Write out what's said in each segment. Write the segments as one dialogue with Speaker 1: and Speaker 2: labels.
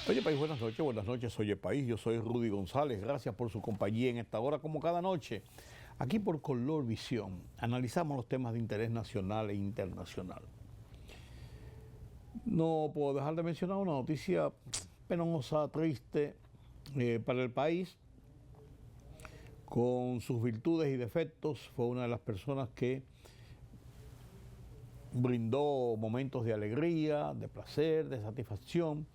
Speaker 1: Oye, País, buenas noches, oye, País, yo soy Rudy González, gracias por su compañía en esta hora, como cada noche. Aquí por Color Visión, analizamos los temas de interés nacional e internacional. No puedo dejar de mencionar una noticia penosa, triste para el país. Con sus virtudes y defectos, fue una de las personas que brindó momentos de alegría, de placer, de satisfacción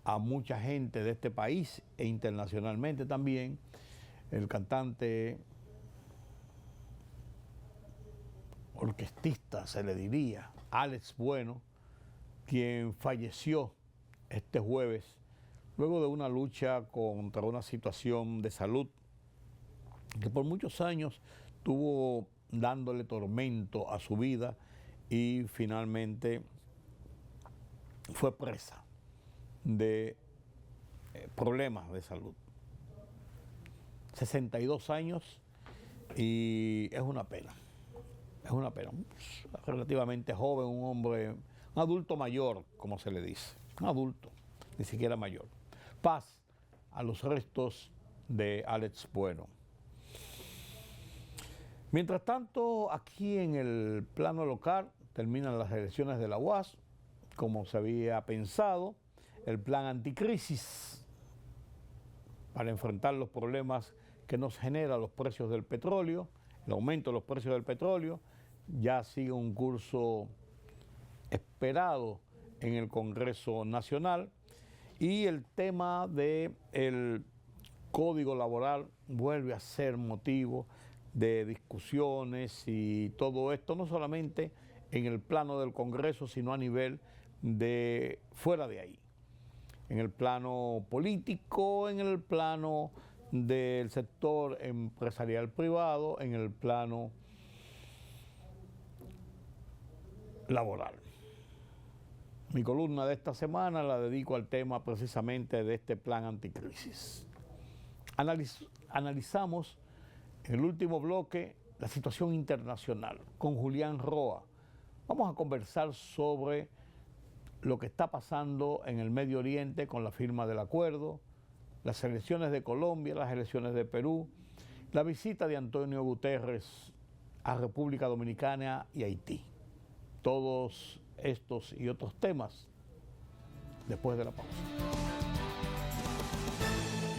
Speaker 1: a mucha gente de este país e internacionalmente también. El cantante, orquestista se le diría, Alex Bueno, quien falleció este jueves luego de una lucha contra una situación de salud que por muchos años tuvo dándole tormento a su vida y finalmente fue presa de problemas de salud. 62 años y es una pena, relativamente joven, un hombre, un adulto mayor, como se le dice, un adulto, ni siquiera mayor. Paz a los restos de Alex Bueno. Mientras tanto, aquí en el plano local terminan las elecciones de la UAS, como se había pensado, el plan anticrisis para enfrentar los problemas que nos generan los precios del petróleo, el aumento de los precios del petróleo, ya sigue un curso esperado en el Congreso Nacional, y el tema del Código Laboral vuelve a ser motivo de discusiones y todo esto, no solamente en el plano del Congreso, sino a nivel de fuera de ahí, en el plano político, en el plano del sector empresarial privado, en el plano laboral. Mi columna de esta semana la dedico al tema precisamente de este plan anticrisis. Analizamos en el último bloque la situación internacional con Julián Roa. Vamos a conversar sobre lo que está pasando en el Medio Oriente con la firma del acuerdo, las elecciones de Colombia, las elecciones de Perú, la visita de Antonio Guterres a República Dominicana y Haití. Todos estos y otros temas después de la pausa.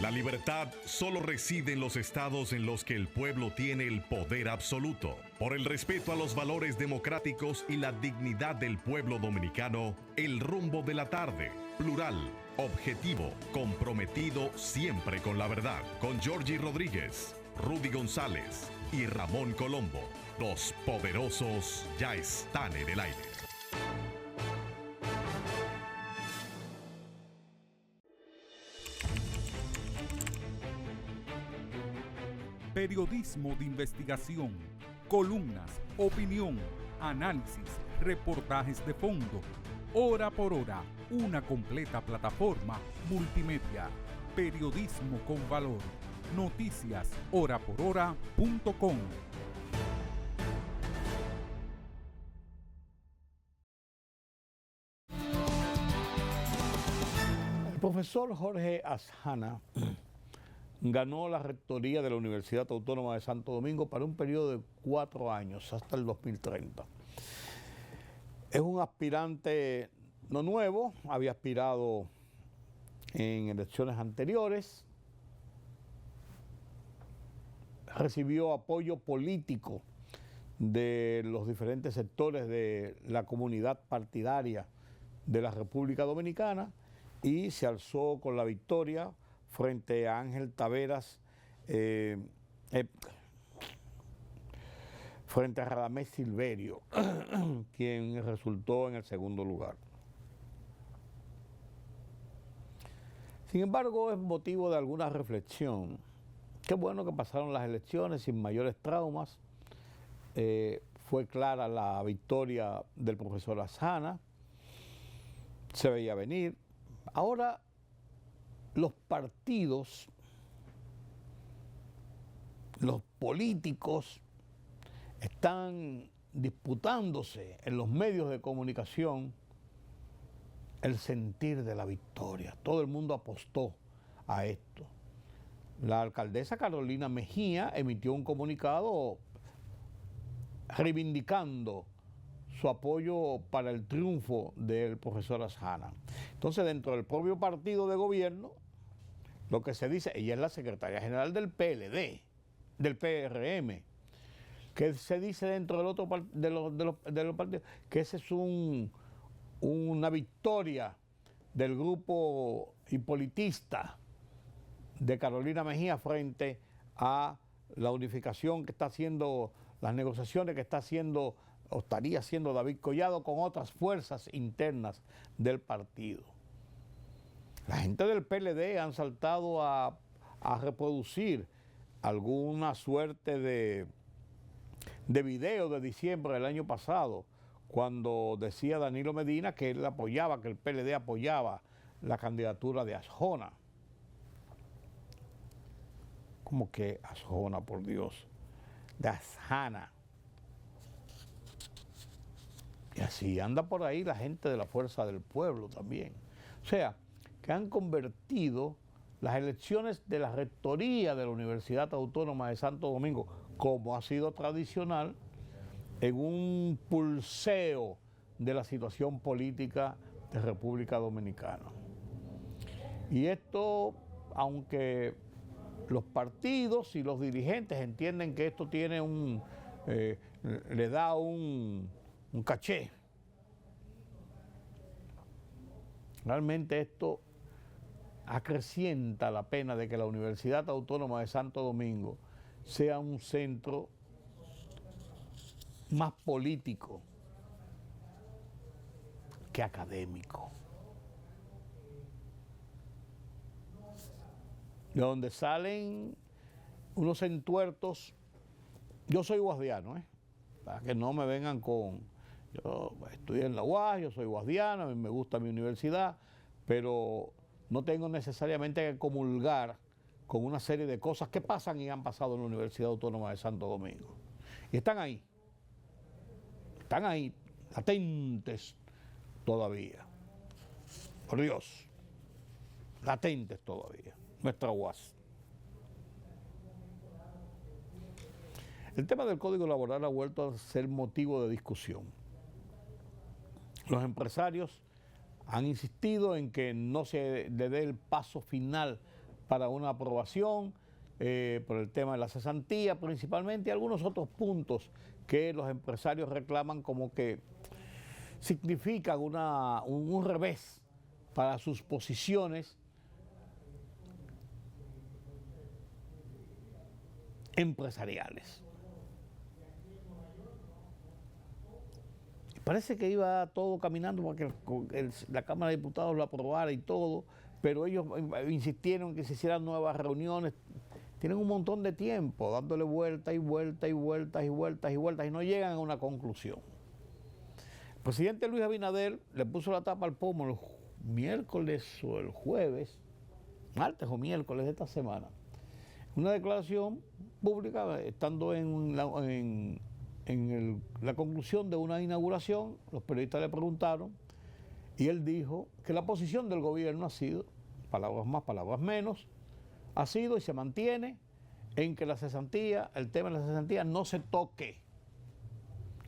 Speaker 2: La libertad solo reside en los estados en los que el pueblo tiene el poder absoluto. Por el respeto a los valores democráticos y la dignidad del pueblo dominicano, El Rumbo de la Tarde, plural, objetivo, comprometido siempre con la verdad. Con Georgie Rodríguez, Rudy González y Ramón Colombo. Los poderosos ya están en el aire.
Speaker 3: Periodismo de investigación, columnas, opinión, análisis, reportajes de fondo. Hora por hora, una completa plataforma multimedia. Periodismo con valor. Noticias horaporhora.com.
Speaker 1: El profesor Jorge Asjana ganó la rectoría de la Universidad Autónoma de Santo Domingo para un periodo de 4 años, hasta el 2030. Es un aspirante no nuevo, había aspirado en elecciones anteriores, recibió apoyo político de los diferentes sectores de la comunidad partidaria de la República Dominicana y se alzó con la victoria frente a Ángel Taveras, frente a Radamés Silverio, quien resultó en el segundo lugar. Sin embargo, es motivo de alguna reflexión. Qué bueno que pasaron las elecciones sin mayores traumas. Fue clara la victoria del profesor Asjana, se veía venir. Ahora, los partidos, los políticos están disputándose en los medios de comunicación el sentir de la victoria. Todo el mundo apostó a esto. La alcaldesa Carolina Mejía emitió un comunicado reivindicando su apoyo para el triunfo del profesor Asjana. Entonces, dentro del propio partido de gobierno, lo que se dice, ella es la secretaria general del PLD, del PRM, que se dice dentro del otro de los partidos, que ese es una victoria del grupo hipolitista de Carolina Mejía frente a la unificación que está haciendo, las negociaciones que está haciendo o estaría haciendo David Collado con otras fuerzas internas del partido. La gente del PLD han saltado a reproducir alguna suerte de video de diciembre del año pasado, cuando decía Danilo Medina que él apoyaba, que el PLD apoyaba la candidatura de Asjona. ¿Cómo que Asjona, por Dios? De Asjana. Y así anda por ahí la gente de la Fuerza del Pueblo también. O sea, que han convertido las elecciones de la rectoría de la Universidad Autónoma de Santo Domingo, como ha sido tradicional, en un pulseo de la situación política de República Dominicana. Y esto, aunque los partidos y los dirigentes entienden que esto tiene le da un caché, realmente esto acrecienta la pena de que la Universidad Autónoma de Santo Domingo sea un centro más político que académico, de donde salen unos entuertos. Yo soy guasdiano, para que no me vengan con, yo estudié en la UAS, yo soy guasdiano, a mí me gusta mi universidad, pero no tengo necesariamente que comulgar con una serie de cosas que pasan y han pasado en la Universidad Autónoma de Santo Domingo. Y están ahí, latentes todavía. Por Dios, latentes todavía, nuestra UAS. El tema del Código Laboral ha vuelto a ser motivo de discusión. Los empresarios han insistido en que no se le dé el paso final para una aprobación por el tema de la cesantía principalmente, y algunos otros puntos que los empresarios reclaman como que significan un revés para sus posiciones empresariales. Parece que iba todo caminando para que la Cámara de Diputados lo aprobara y todo, pero ellos insistieron en que se hicieran nuevas reuniones. Tienen un montón de tiempo dándole vueltas y vueltas y vueltas y vueltas y vueltas y no llegan a una conclusión. El presidente Luis Abinader le puso la tapa al pomo el miércoles o el jueves, martes o miércoles de esta semana, una declaración pública, estando en la conclusión de una inauguración. Los periodistas le preguntaron y él dijo que la posición del gobierno ha sido, palabras más, palabras menos, ha sido y se mantiene en que la cesantía, el tema de la cesantía no se toque,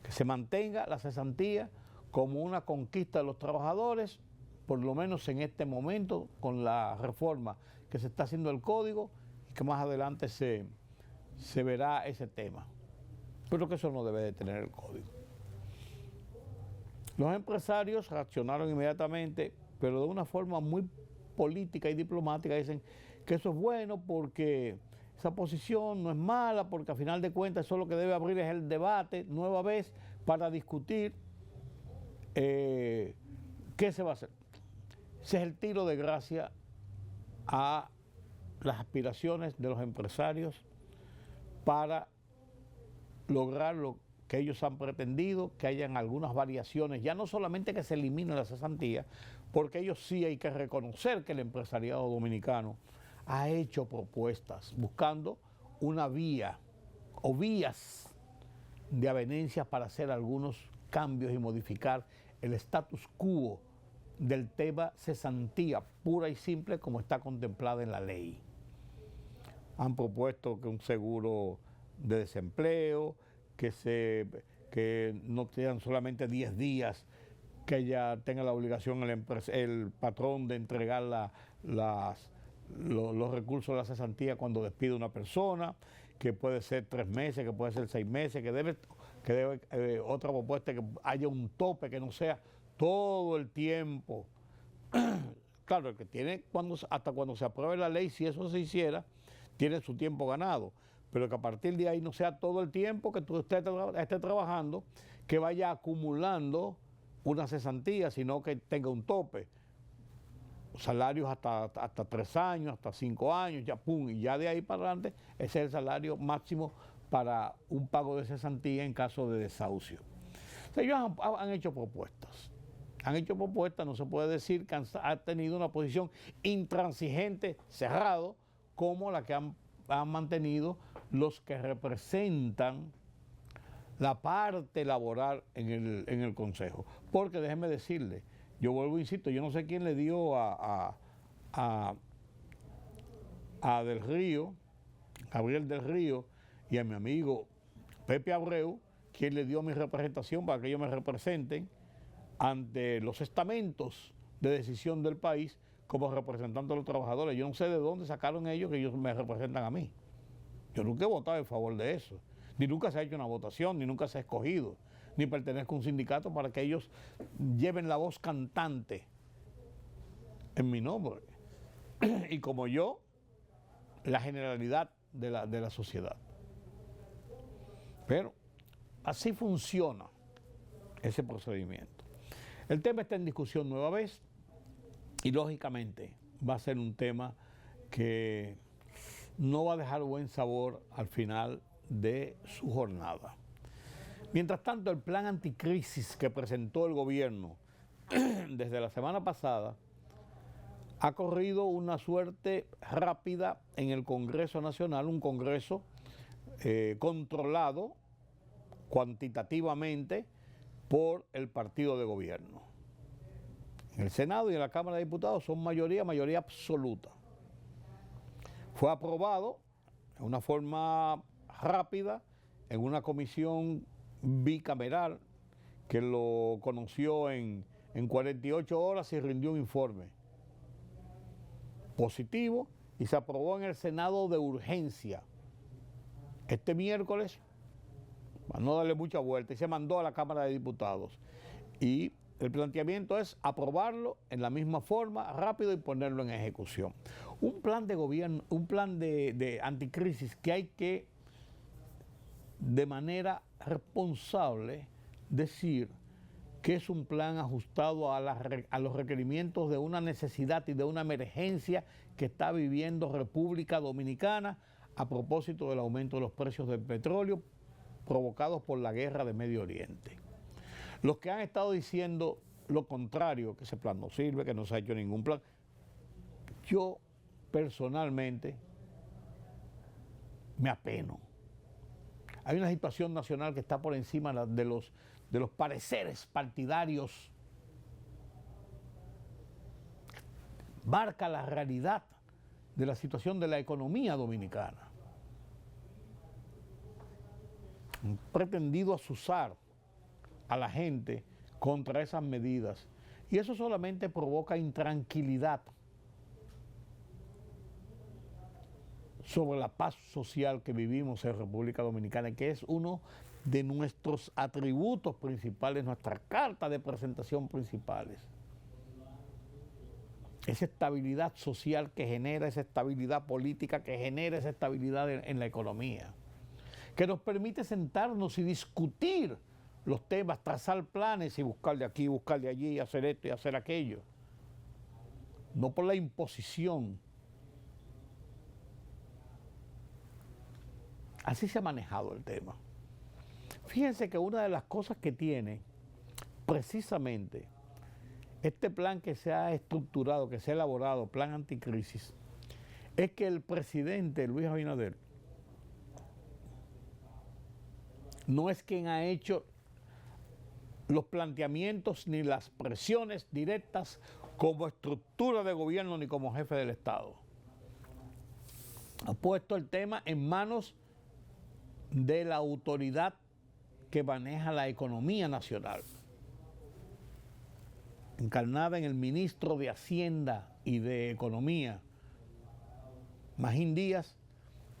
Speaker 1: que se mantenga la cesantía como una conquista de los trabajadores, por lo menos en este momento, con la reforma que se está haciendo del código, y que más adelante se verá ese tema. Pero que eso no debe de tener el código. Los empresarios reaccionaron inmediatamente, pero de una forma muy política y diplomática. Dicen que eso es bueno porque esa posición no es mala, porque a final de cuentas eso lo que debe abrir es el debate nueva vez para discutir qué se va a hacer. Ese es el tiro de gracia a las aspiraciones de los empresarios para lograr lo que ellos han pretendido, que hayan algunas variaciones, ya no solamente que se elimine la cesantía, porque ellos sí hay que reconocer que el empresariado dominicano ha hecho propuestas buscando una vía o vías de avenencias para hacer algunos cambios y modificar el status quo del tema cesantía pura y simple como está contemplada en la ley. Han propuesto que un seguro de desempleo, que no sean solamente 10 días, que ella tenga la obligación el patrón de entregar los recursos de la cesantía cuando despide a una persona, que puede ser 3 meses, que puede ser 6 meses, que debe otra propuesta que haya un tope, que no sea todo el tiempo. Claro, el que tiene, hasta cuando se apruebe la ley, si eso se hiciera, tiene su tiempo ganado, pero que a partir de ahí no sea todo el tiempo que usted esté trabajando, que vaya acumulando una cesantía, sino que tenga un tope. Salarios hasta 3 años, hasta 5 años, ya pum, y ya de ahí para adelante, ese es el salario máximo para un pago de cesantía en caso de desahucio. O sea, ellos han hecho propuestas. No se puede decir que han tenido una posición intransigente, cerrado, como la que han mantenido los que representan la parte laboral en el Consejo. Porque déjenme decirle, yo vuelvo e insisto, yo no sé quién le dio a Del Río, Gabriel Del Río, y a mi amigo Pepe Abreu, quien le dio mi representación para que ellos me representen ante los estamentos de decisión del país como representante de los trabajadores. Yo no sé de dónde sacaron ellos que ellos me representan a mí. Yo nunca he votado en favor de eso. Ni nunca se ha hecho una votación, ni nunca se ha escogido, ni pertenezco a un sindicato para que ellos lleven la voz cantante en mi nombre. Y como yo, la generalidad de la sociedad. Pero así funciona ese procedimiento. El tema está en discusión nueva vez y lógicamente va a ser un tema que no va a dejar buen sabor al final de su jornada. Mientras tanto, el plan anticrisis que presentó el gobierno desde la semana pasada ha corrido una suerte rápida en el Congreso Nacional, un Congreso controlado cuantitativamente por el partido de gobierno. En el Senado y en la Cámara de Diputados son mayoría absoluta. Fue aprobado de una forma rápida en una comisión bicameral que lo conoció en 48 horas y rindió un informe positivo y se aprobó en el Senado de urgencia este miércoles, para no darle mucha vuelta, y se mandó a la Cámara de Diputados. Y el planteamiento es aprobarlo en la misma forma, rápido, y ponerlo en ejecución. Un plan de gobierno, un plan de anticrisis que hay que, de manera responsable, decir que es un plan ajustado a los requerimientos de una necesidad y de una emergencia que está viviendo República Dominicana a propósito del aumento de los precios del petróleo provocados por la guerra de Medio Oriente. Los que han estado diciendo lo contrario, que ese plan no sirve, que no se ha hecho ningún plan, yo personalmente me apeno. Hay una situación nacional que está por encima de los pareceres partidarios. Marca la realidad de la situación de la economía dominicana. Han pretendido azuzar a la gente contra esas medidas y eso solamente provoca intranquilidad sobre la paz social que vivimos en República Dominicana, que es uno de nuestros atributos principales, nuestra carta de presentación principales. Esa estabilidad social que genera, esa estabilidad política que genera esa estabilidad en la economía, que nos permite sentarnos y discutir los temas, trazar planes y buscar de aquí, buscar de allí, hacer esto y hacer aquello. No por la imposición. Así se ha manejado el tema. Fíjense que una de las cosas que tiene precisamente este plan que se ha estructurado, que se ha elaborado, plan anticrisis, es que el presidente Luis Abinader no es quien ha hecho los planteamientos ni las presiones directas como estructura de gobierno ni como jefe del Estado. Ha puesto el tema en manos de la autoridad que maneja la economía nacional, encarnada en el ministro de Hacienda y de Economía, Magín Díaz,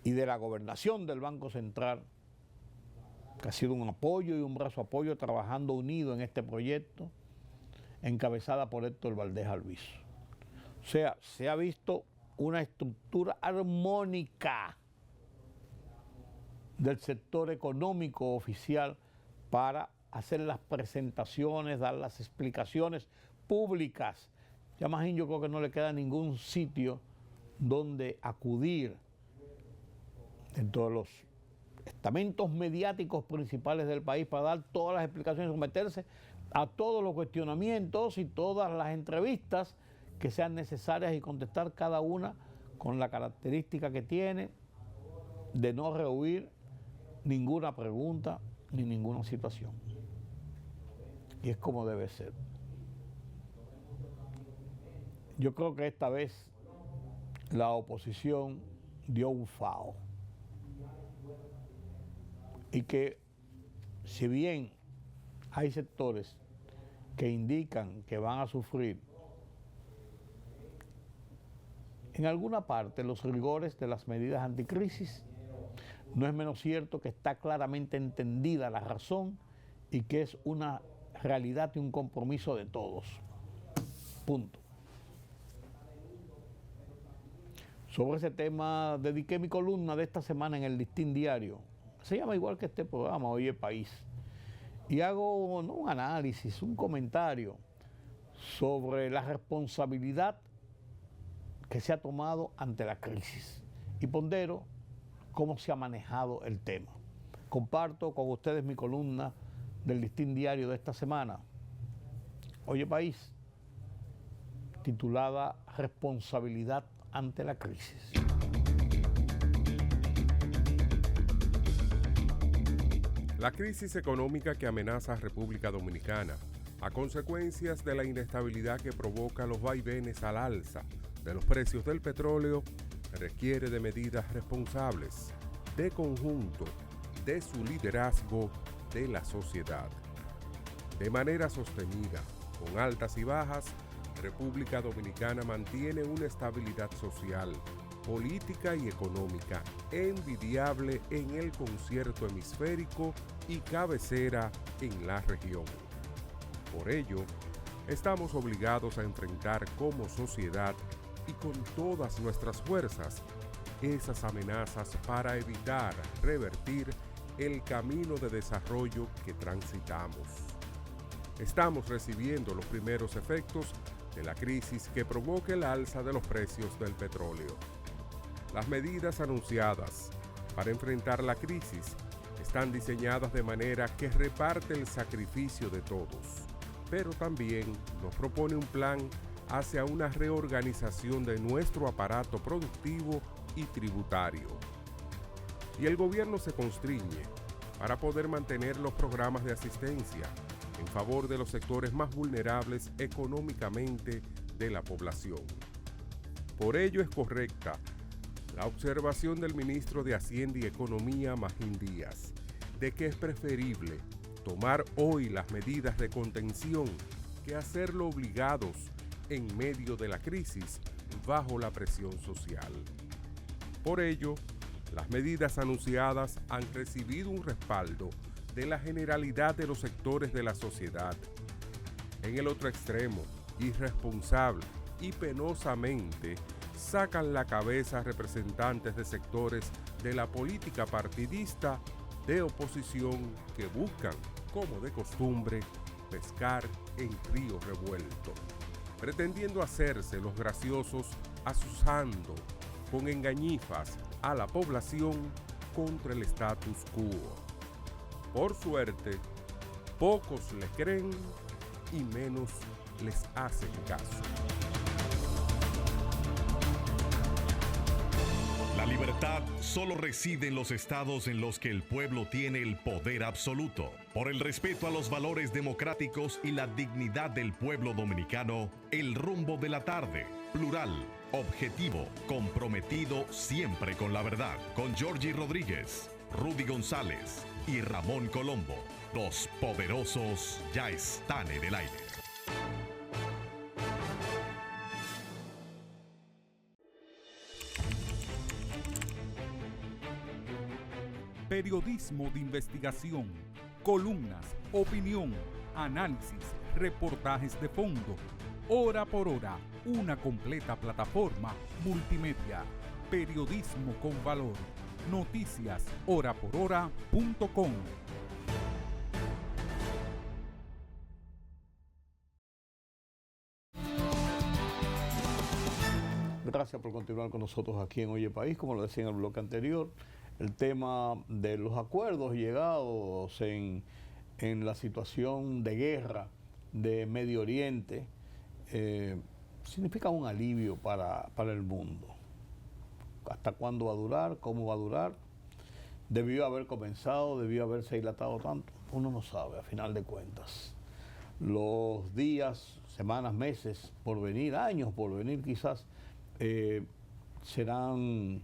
Speaker 1: y de la gobernación del Banco Central, que ha sido un apoyo y un brazo apoyo trabajando unido en este proyecto, encabezada por Héctor Valdés Alviso. O sea, se ha visto una estructura armónica del sector económico oficial para hacer las presentaciones, dar las explicaciones públicas. Ya Magín, yo creo que no le queda ningún sitio donde acudir en todos los estamentos mediáticos principales del país para dar todas las explicaciones, someterse a todos los cuestionamientos y todas las entrevistas que sean necesarias y contestar cada una con la característica que tiene de no rehuir ninguna pregunta ni ninguna situación. Y es como debe ser. Yo creo que esta vez la oposición dio un FAO. Y que si bien hay sectores que indican que van a sufrir en alguna parte los rigores de las medidas anticrisis, no es menos cierto que está claramente entendida la razón y que es una realidad y un compromiso de todos. Punto. Sobre ese tema dediqué mi columna de esta semana en el Listín Diario. Se llama igual que este programa, Hoy es País. Y hago no un análisis, un comentario sobre la responsabilidad que se ha tomado ante la crisis. Y pondero cómo se ha manejado el tema. Comparto con ustedes mi columna del Listín Diario de esta semana, Hoy es País, titulada Responsabilidad ante la crisis.
Speaker 4: La crisis económica que amenaza a República Dominicana, a consecuencias de la inestabilidad que provoca los vaivenes al alza de los precios del petróleo, requiere de medidas responsables, de conjunto, de su liderazgo de la sociedad. De manera sostenida, con altas y bajas, República Dominicana mantiene una estabilidad social, política y económica envidiable en el concierto hemisférico y cabecera en la región. Por ello, estamos obligados a enfrentar como sociedad y con todas nuestras fuerzas esas amenazas para evitar revertir el camino de desarrollo que transitamos. Estamos recibiendo los primeros efectos de la crisis que provoca el alza de los precios del petróleo. Las medidas anunciadas para enfrentar la crisis están diseñadas de manera que reparte el sacrificio de todos, pero también nos propone un plan hacia una reorganización de nuestro aparato productivo y tributario. Y el gobierno se constriñe para poder mantener los programas de asistencia en favor de los sectores más vulnerables económicamente de la población. Por ello es correcta la observación del ministro de Hacienda y Economía, Magín Díaz, de que es preferible tomar hoy las medidas de contención que hacerlo obligados en medio de la crisis bajo la presión social. Por ello, las medidas anunciadas han recibido un respaldo de la generalidad de los sectores de la sociedad. En el otro extremo, irresponsable y penosamente, sacan la cabeza representantes de sectores de la política partidista de oposición que buscan, como de costumbre, pescar en río revuelto, pretendiendo hacerse los graciosos, asusando con engañifas a la población contra el status quo. Por suerte, pocos le creen y menos les hacen caso.
Speaker 2: La libertad solo reside en los estados en los que el pueblo tiene el poder absoluto. Por el respeto a los valores democráticos y la dignidad del pueblo dominicano, el rumbo de la tarde, plural, objetivo, comprometido siempre con la verdad. Con Georgie Rodríguez, Rudy González y Ramón Colombo. Los poderosos ya están en el aire.
Speaker 3: Periodismo de investigación, columnas, opinión, análisis, reportajes de fondo, hora por hora, una completa plataforma multimedia. Periodismo con valor. Noticias horaporhora.com.
Speaker 1: Gracias por continuar con nosotros aquí en Oye País. Como lo decía en el bloque anterior, el tema de los acuerdos llegados en la situación de guerra de Medio Oriente significa un alivio para el mundo. ¿Hasta cuándo va a durar? ¿Cómo va a durar? ¿Debió haber comenzado? ¿Debió haberse dilatado tanto? Uno no sabe, a final de cuentas. Los días, semanas, meses por venir, años por venir quizás, serán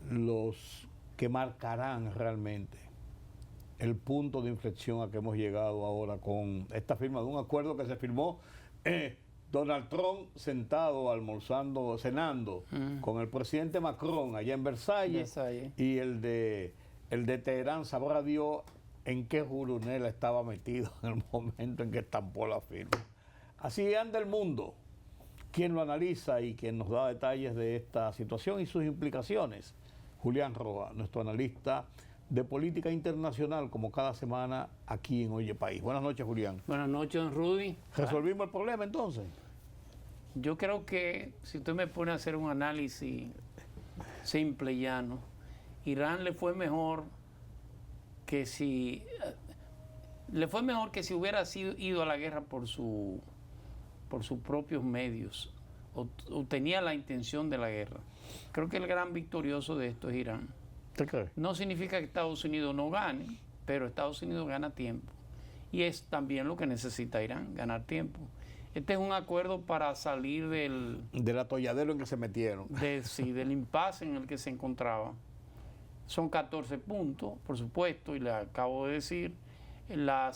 Speaker 1: los que marcarán realmente el punto de inflexión a que hemos llegado ahora con esta firma de un acuerdo que se firmó Donald Trump sentado, almorzando, cenando con el presidente Macron allá en Versalles. Y el de Teherán, sabrá Dios en qué jurunela estaba metido en el momento en que estampó la firma. Así anda el mundo. Quien lo analiza y quien nos da detalles de esta situación y sus implicaciones, Julián Roa, nuestro analista de política internacional, como cada semana aquí en Oye País. Buenas noches, Julián.
Speaker 5: Buenas noches, don Rudy.
Speaker 1: ¿Resolvimos el problema entonces?
Speaker 5: Yo creo que si usted me pone a hacer un análisis simple y llano, Irán le fue mejor que si hubiera ido a la guerra por sus propios medios o tenía la intención de la guerra. Creo que el gran victorioso de esto es Irán.
Speaker 1: ¿Te crees?
Speaker 5: No significa que Estados Unidos no gane, pero Estados Unidos gana tiempo. Y es también lo que necesita Irán, ganar tiempo. Este es un acuerdo para salir
Speaker 1: del atolladero en que se metieron.
Speaker 5: Del impasse en el que se encontraba. Son 14 puntos, por supuesto, y le acabo de decir, Irán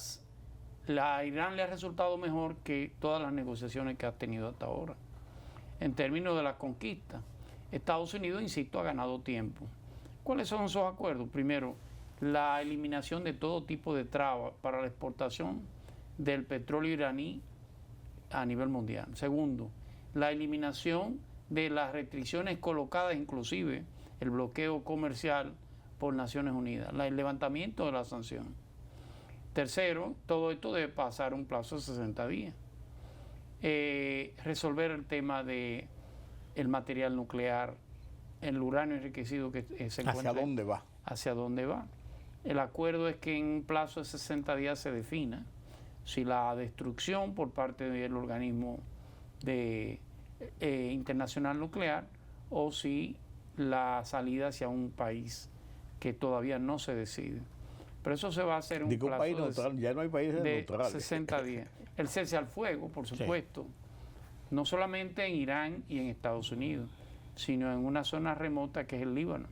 Speaker 5: le ha resultado mejor que todas las negociaciones que ha tenido hasta ahora. En términos de la conquista, Estados Unidos, insisto, ha ganado tiempo. ¿Cuáles son esos acuerdos? Primero, la eliminación de todo tipo de trabas para la exportación del petróleo iraní a nivel mundial. Segundo, la eliminación de las restricciones colocadas, inclusive el bloqueo comercial por Naciones Unidas, el levantamiento de la sanción. Tercero, todo esto debe pasar un plazo de 60 días. Resolver el tema de el material nuclear, el uranio enriquecido que se encuentra.
Speaker 1: ¿Hacia dónde va?
Speaker 5: ¿Hacia dónde va? El acuerdo es que en un plazo de 60 días se defina si la destrucción por parte del organismo internacional nuclear o si la salida hacia un país que todavía no se decide. Pero eso se va a hacer en un plazo
Speaker 1: país neutral, ya no hay países
Speaker 5: de
Speaker 1: neutrales.
Speaker 5: 60 días. El cese al fuego, por supuesto, no solamente en Irán y en Estados Unidos, sino en una zona remota que es el Líbano.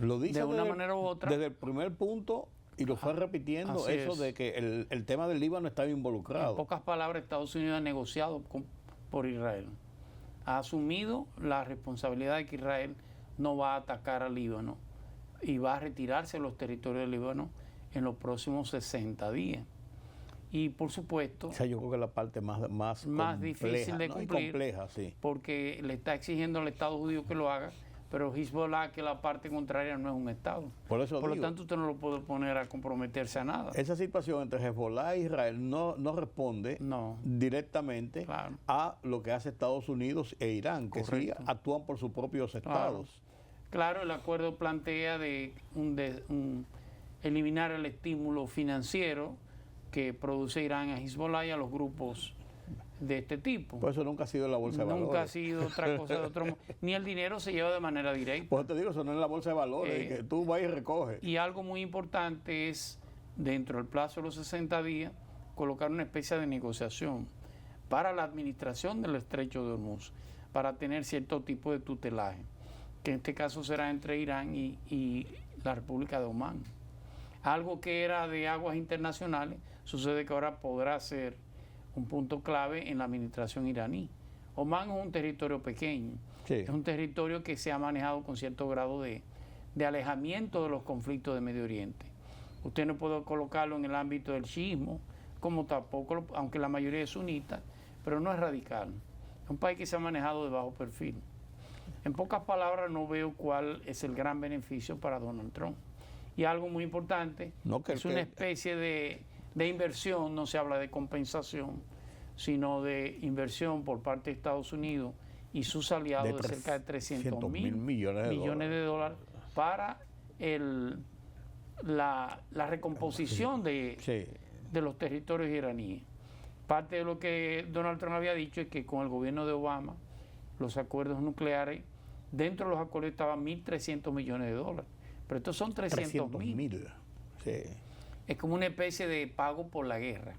Speaker 1: Lo dice
Speaker 5: de una manera u otra.
Speaker 1: Desde el primer punto, y lo fue repitiendo, eso de que el tema del Líbano estaba involucrado.
Speaker 5: En pocas palabras, Estados Unidos ha negociado por Israel. Ha asumido la responsabilidad de que Israel no va a atacar al Líbano y va a retirarse de los territorios del Líbano en los próximos 60 días. Y por supuesto,
Speaker 1: o sea, yo creo que es la parte más compleja,
Speaker 5: difícil de cumplir,
Speaker 1: compleja, sí.
Speaker 5: Porque le está exigiendo al Estado judío que lo haga, pero Hezbollah, que es la parte contraria, no es un Estado.
Speaker 1: Por lo
Speaker 5: tanto, usted no lo puede poner a comprometerse a nada.
Speaker 1: Esa situación entre Hezbollah e Israel no responde directamente a lo que hace Estados Unidos e Irán, que sí actúan por sus propios estados.
Speaker 5: Claro, el acuerdo plantea de eliminar el estímulo financiero que produce Irán a Hezbollah y a los grupos de este tipo.
Speaker 1: Por eso nunca ha sido la bolsa de valores.
Speaker 5: Nunca ha sido otra cosa de otro ni el dinero se lleva de manera directa.
Speaker 1: Pues te digo, eso no es la bolsa de valores, que tú vas y recoges.
Speaker 5: Y algo muy importante es, dentro del plazo de los 60 días, colocar una especie de negociación para la administración del Estrecho de Hormuz, para tener cierto tipo de tutelaje, que en este caso será entre Irán y la República de Omán. Algo que era de aguas internacionales, sucede que ahora podrá ser un punto clave en la administración iraní. Omán es un territorio pequeño,
Speaker 1: Sí.
Speaker 5: es un territorio que se ha manejado con cierto grado de alejamiento de los conflictos de Medio Oriente. Usted no puede colocarlo en el ámbito del chiismo, como tampoco, aunque la mayoría es sunita, pero no es radical. Es un país que se ha manejado de bajo perfil. En pocas palabras, no veo cuál es el gran beneficio para Donald Trump. Y algo muy importante, es una especie de inversión, no se habla de compensación, sino de inversión por parte de Estados Unidos y sus aliados de cerca de 300 mil millones de dólares para la recomposición de los territorios iraníes. Parte de lo que Donald Trump había dicho es que con el gobierno de Obama, los acuerdos nucleares, dentro de los acuerdos estaban 1.300 millones de dólares. Pero estos son 300.000.
Speaker 1: Sí.
Speaker 5: Es como una especie de pago por la guerra.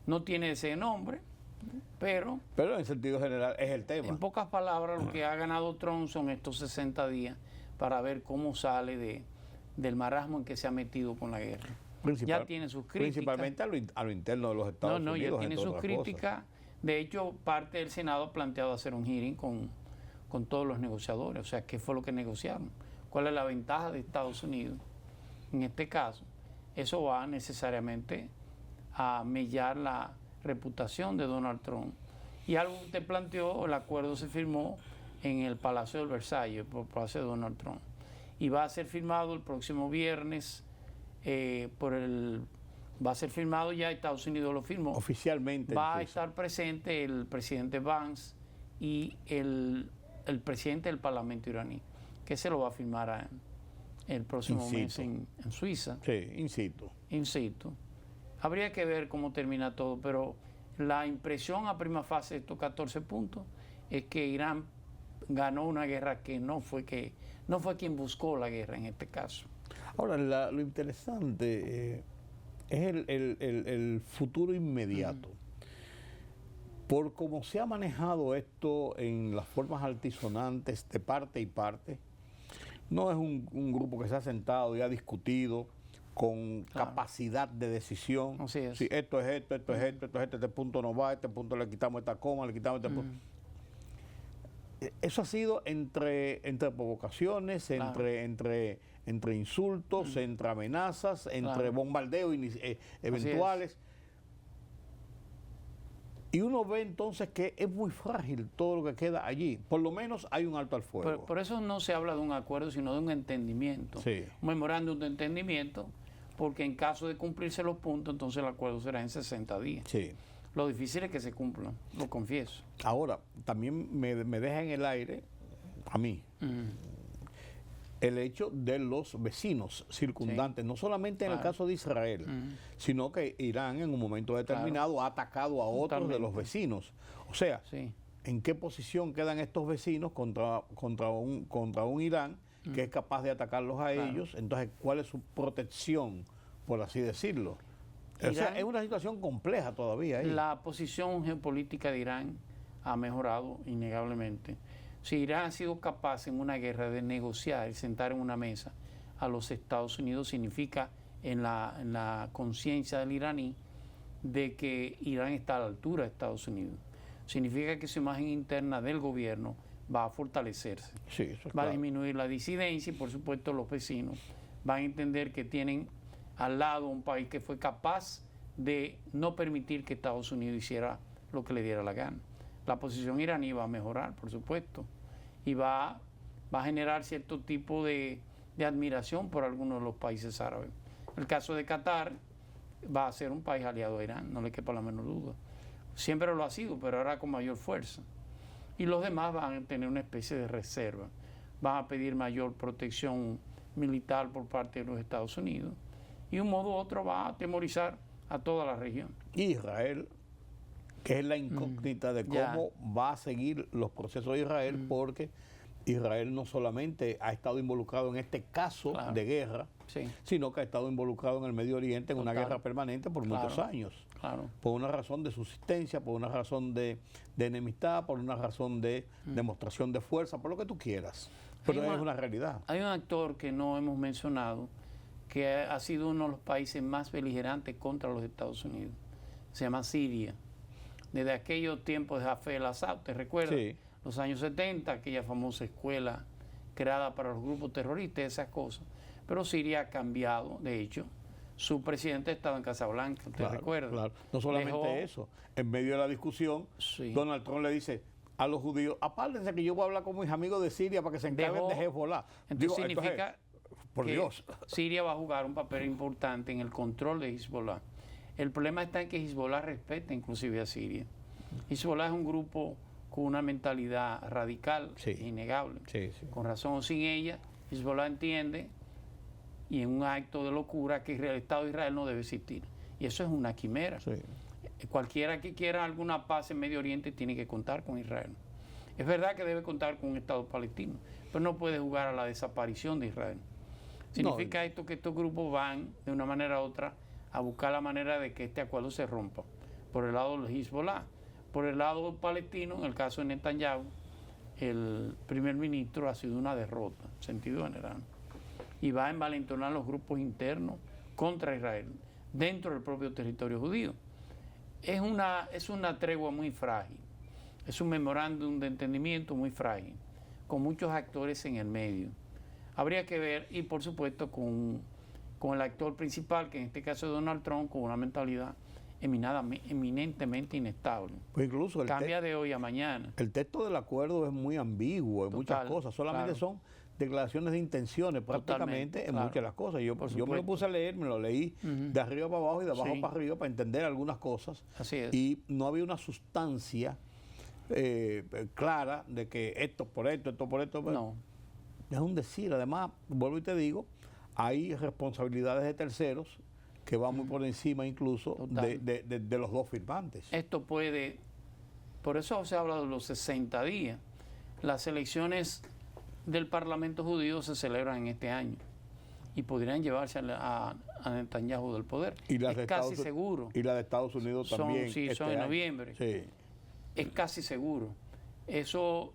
Speaker 5: No tiene ese nombre, pero
Speaker 1: en sentido general es el tema.
Speaker 5: En pocas palabras, lo que ha ganado Trump son estos 60 días para ver cómo sale del marasmo en que se ha metido con la guerra. Ya tiene sus críticas.
Speaker 1: Principalmente a lo interno de los Estados Unidos.
Speaker 5: Ya tiene sus críticas. De hecho, parte del Senado ha planteado hacer un hearing con todos los negociadores. O sea, ¿qué fue lo que negociaron? ¿Cuál es la ventaja de Estados Unidos? En este caso, eso va necesariamente a mellar la reputación de Donald Trump. Y algo que usted planteó, el acuerdo se firmó en el Palacio de Versalles por parte de Donald Trump. Y va a ser firmado el próximo viernes va a ser firmado ya, Estados Unidos lo firmó.
Speaker 1: Oficialmente.
Speaker 5: Va a estar presente el presidente Vance y el presidente del Parlamento iraní, que se lo va a firmar el próximo mes en Suiza.
Speaker 1: Sí, in situ.
Speaker 5: Habría que ver cómo termina todo, pero la impresión a prima fase de estos 14 puntos es que Irán ganó una guerra que no fue quien buscó la guerra en este caso.
Speaker 1: Ahora, lo interesante es el futuro inmediato. Por cómo se ha manejado esto en las formas altisonantes de parte y parte, no es un grupo que se ha sentado y ha discutido con capacidad de decisión.
Speaker 5: Así es.
Speaker 1: Si esto es esto, esto es esto, este punto no va, este punto le quitamos esta coma, le quitamos este punto. Eso ha sido entre provocaciones, entre insultos, entre amenazas, entre bombardeos eventuales. Y uno ve entonces que es muy frágil todo lo que queda allí. Por lo menos hay un alto al fuego.
Speaker 5: Por eso no se habla de un acuerdo, sino de un entendimiento.
Speaker 1: Sí.
Speaker 5: Un memorándum de entendimiento, porque en caso de cumplirse los puntos, entonces el acuerdo será en 60 días.
Speaker 1: Sí.
Speaker 5: Lo difícil es que se cumplan, lo confieso.
Speaker 1: Ahora, también me deja en el aire, a mí, el hecho de los vecinos circundantes, no solamente en el caso de Israel, sino que Irán en un momento determinado ha atacado a otros de los vecinos. O sea, ¿en qué posición quedan estos vecinos contra un Irán que es capaz de atacarlos a ellos? Entonces, ¿cuál es su protección, por así decirlo? O sea, es una situación compleja todavía ahí.
Speaker 5: La posición geopolítica de Irán ha mejorado innegablemente. Si Irán ha sido capaz en una guerra de negociar y sentar en una mesa a los Estados Unidos, significa en la conciencia del iraní de que Irán está a la altura de Estados Unidos. Significa que su imagen interna del gobierno va a fortalecerse.
Speaker 1: Sí, eso es
Speaker 5: va
Speaker 1: claro.
Speaker 5: a disminuir la disidencia y, por supuesto, los vecinos van a entender que tienen al lado un país que fue capaz de no permitir que Estados Unidos hiciera lo que le diera la gana. La posición iraní va a mejorar, por supuesto, y va a generar cierto tipo de admiración por algunos de los países árabes. El caso de Qatar va a ser un país aliado a Irán, no le quepa la menor duda. Siempre lo ha sido, pero ahora con mayor fuerza. Y los demás van a tener una especie de reserva. Van a pedir mayor protección militar por parte de los Estados Unidos. Y de un modo u otro va a atemorizar a toda la región.
Speaker 1: Israel que es la incógnita de cómo va a seguir los procesos de Israel, porque Israel no solamente ha estado involucrado en este caso de guerra, sino que ha estado involucrado en el Medio Oriente en una guerra permanente por muchos años. Por una razón de subsistencia, por una razón de enemistad, por una razón de demostración de fuerza, por lo que tú quieras. Pero es una realidad.
Speaker 5: Hay un actor que no hemos mencionado, que ha sido uno de los países más beligerantes contra los Estados Unidos. Se llama Siria. Desde aquellos tiempos de Hafez al-Assad, ¿te recuerdas?
Speaker 1: Sí.
Speaker 5: Los años 70, aquella famosa escuela creada para los grupos terroristas, esas cosas. Pero Siria ha cambiado, de hecho. Su presidente estaba en Casablanca, ¿te recuerdas?
Speaker 1: Claro. No solamente eso, en medio de la discusión, Donald Trump le dice a los judíos, apártense que yo voy a hablar con mis amigos de Siria para que se encarguen de Hezbollah.
Speaker 5: Entonces significa
Speaker 1: por
Speaker 5: que
Speaker 1: Dios.
Speaker 5: Siria va a jugar un papel importante en el control de Hezbollah. El problema está en que Hezbollah respeta inclusive a Siria. Hezbollah es un grupo con una mentalidad radical, innegable. Con razón o sin ella, Hezbollah entiende, y en un acto de locura, que el Estado de Israel no debe existir. Y eso es una quimera. Cualquiera que quiera alguna paz en Medio Oriente tiene que contar con Israel. Es verdad que debe contar con un Estado palestino, pero no puede jugar a la desaparición de Israel. Significa esto que estos grupos van, de una manera u otra, a buscar la manera de que este acuerdo se rompa. Por el lado de Hezbollah. Por el lado palestino, en el caso de Netanyahu, el primer ministro ha sido una derrota, en sentido general. Y va a envalentonar los grupos internos contra Israel, dentro del propio territorio judío. Es una tregua muy frágil. Es un memorándum de entendimiento muy frágil, con muchos actores en el medio. Habría que ver, y por supuesto con el actor principal, que en este caso es Donald Trump, con una mentalidad eminentemente inestable.
Speaker 1: Pues incluso
Speaker 5: cambia de hoy a mañana.
Speaker 1: El texto del acuerdo es muy ambiguo en muchas cosas, solamente son declaraciones de intenciones prácticamente en muchas de las cosas. Yo me lo puse a leer, me lo leí de arriba para abajo y de abajo para arriba para entender algunas cosas.
Speaker 5: Así es.
Speaker 1: Y no había una sustancia clara de que esto por esto.
Speaker 5: No.
Speaker 1: Es un decir. Además, vuelvo y te digo, hay responsabilidades de terceros que van muy por encima incluso de los dos firmantes.
Speaker 5: Esto puede, por eso se habla de los 60 días. Las elecciones del Parlamento judío se celebran en este año y podrían llevarse a Netanyahu del poder.
Speaker 1: Y las
Speaker 5: es casi seguro.
Speaker 1: Y las de Estados Unidos también.
Speaker 5: Son en noviembre.
Speaker 1: Sí.
Speaker 5: Es casi seguro. Eso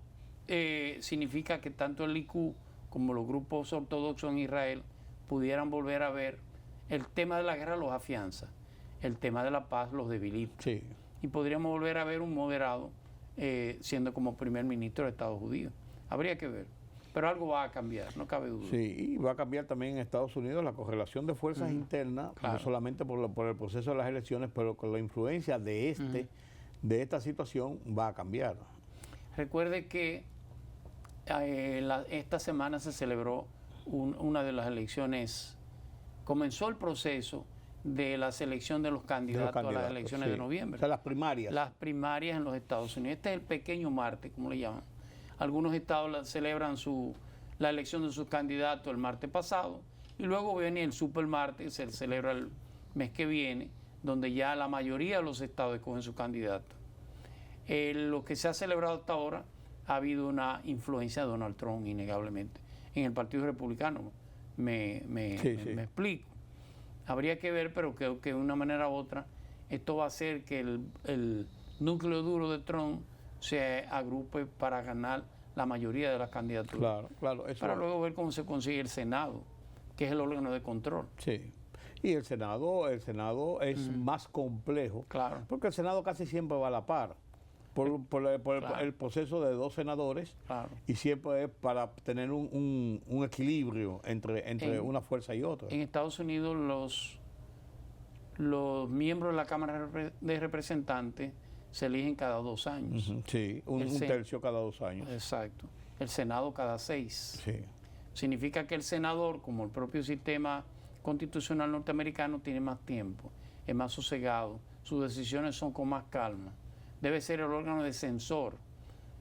Speaker 5: significa que tanto el Likud como los grupos ortodoxos en Israel pudieran volver a ver. El tema de la guerra los afianza, el tema de la paz los debilita. Y podríamos volver a ver un moderado siendo como primer ministro de Estados Unidos. Habría que ver. Pero algo va a cambiar, no cabe duda.
Speaker 1: Sí, y va a cambiar también en Estados Unidos la correlación de fuerzas internas, no solamente por el proceso de las elecciones, pero con la influencia de esta situación va a cambiar.
Speaker 5: Recuerde que esta semana se celebró una de las elecciones. Comenzó el proceso de la selección de los candidatos a las elecciones de noviembre.
Speaker 1: O sea, las primarias.
Speaker 5: Las primarias en los Estados Unidos. Este es el pequeño martes, como le llaman. Algunos estados celebran la elección de sus candidatos el martes pasado y luego viene el supermartes, se celebra el mes que viene, donde ya la mayoría de los estados escogen su candidato. Lo que se ha celebrado hasta ahora, ha habido una influencia de Donald Trump, innegablemente, en el Partido Republicano. Me explico. Habría que ver, pero creo que de una manera u otra esto va a hacer que el núcleo duro de Trump se agrupe para ganar la mayoría de las candidaturas.
Speaker 1: Claro. Eso
Speaker 5: para luego ver cómo se consigue el Senado, que es el órgano de control.
Speaker 1: Sí. Y el Senado es más complejo, porque el Senado casi siempre va a la par. Por el proceso de dos senadores y siempre es para tener un equilibrio entre una fuerza y otra.
Speaker 5: En Estados Unidos los miembros de la Cámara de Representantes se eligen cada 2 años.
Speaker 1: Sí, un tercio cada 2 años.
Speaker 5: Exacto. El Senado cada 6.
Speaker 1: Sí.
Speaker 5: Significa que el senador, como el propio sistema constitucional norteamericano, tiene más tiempo, es más sosegado, sus decisiones son con más calma. Debe ser el órgano de censor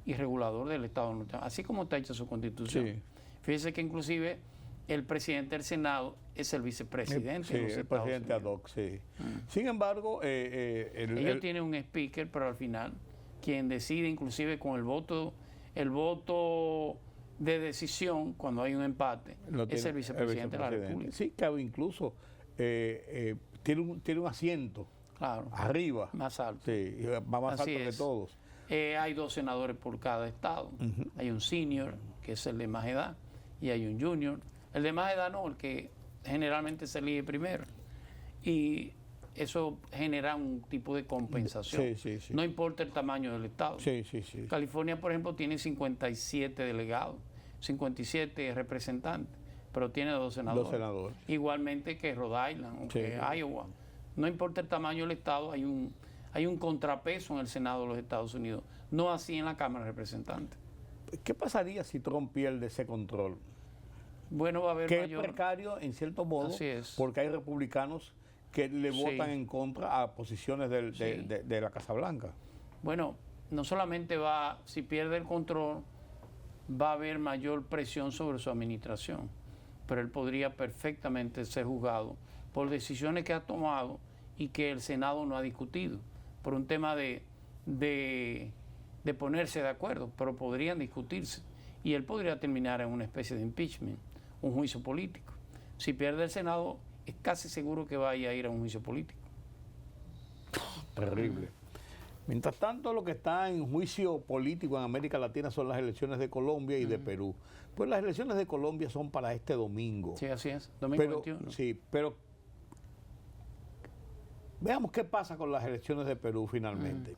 Speaker 5: y regulador del Estado norteamericano, así como está hecha su constitución. Fíjese que inclusive el presidente del Senado es el vicepresidente.
Speaker 1: Sí,
Speaker 5: de los
Speaker 1: el
Speaker 5: Estados
Speaker 1: presidente ad
Speaker 5: Unidos.
Speaker 1: hoc, sí. Sin embargo,
Speaker 5: Ellos tienen un speaker, pero al final quien decide, inclusive con el voto de decisión, cuando hay un empate, es el vicepresidente de la República.
Speaker 1: Sí, que incluso tiene un asiento
Speaker 5: Claro,
Speaker 1: arriba.
Speaker 5: más alto.
Speaker 1: Sí, va más
Speaker 5: Así
Speaker 1: alto que
Speaker 5: es.
Speaker 1: todos.
Speaker 5: Hay 2 senadores por cada estado. Hay un senior, que es el de más edad, y hay un junior. El de más edad no, el que generalmente se elige primero. Y eso genera un tipo de compensación.
Speaker 1: Sí, sí.
Speaker 5: No importa el tamaño del estado.
Speaker 1: Sí.
Speaker 5: California, por ejemplo, tiene 57 delegados, 57 representantes, pero tiene 2 senadores.
Speaker 1: 2 senadores.
Speaker 5: Igualmente que Rhode Island o
Speaker 1: Sí.
Speaker 5: que Iowa. No importa el tamaño del estado, hay un contrapeso en el Senado de los Estados Unidos, no así en la Cámara de Representantes.
Speaker 1: ¿Qué pasaría si Trump pierde ese control?
Speaker 5: Bueno, va a haber
Speaker 1: Que
Speaker 5: mayor...
Speaker 1: es precario en cierto modo,
Speaker 5: Así es.
Speaker 1: porque hay republicanos que le
Speaker 5: Sí.
Speaker 1: votan en contra a posiciones
Speaker 5: Sí.
Speaker 1: de la Casa Blanca.
Speaker 5: Bueno, no solamente si pierde el control, va a haber mayor presión sobre su administración, pero él podría perfectamente ser juzgado por decisiones que ha tomado y que el Senado no ha discutido, por un tema de ponerse de acuerdo, pero podrían discutirse. Y él podría terminar en una especie de impeachment, un juicio político. Si pierde el Senado, es casi seguro que vaya a ir a un juicio político.
Speaker 1: Terrible. Mientras tanto, lo que está en juicio político en América Latina son las elecciones de Colombia y de Perú. Pues las elecciones de Colombia son para este domingo.
Speaker 5: Sí, así es, domingo
Speaker 1: Pero,
Speaker 5: 21.
Speaker 1: sí, pero veamos qué pasa con las elecciones de Perú finalmente.